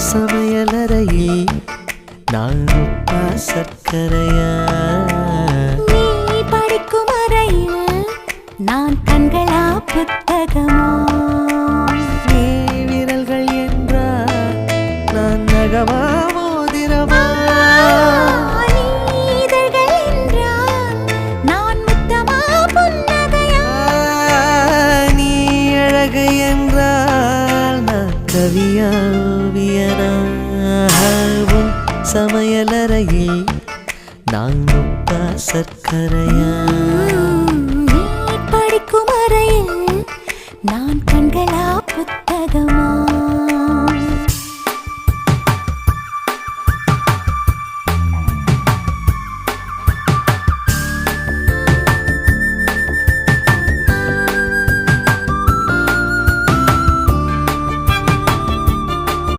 சமையலறையில் நான் உப்பா சர்க்கரையா? நீ படிக்கும் அறையில் நான் கண்களா புத்தகமா? நீ விரல்கள் என்றால் நான் நகமா மோதிரமா? நீ இதழ்கள் என்றால் நான் முத்தமா புன்னகையா? நீ அழகு என்றால் நான் கவியா ஓவியனா? உன் சமையலறையில் நான் உப்பா சர்க்கரையா? நீ படிக்கும் அறையில் நான் கண்களா புத்தகமா?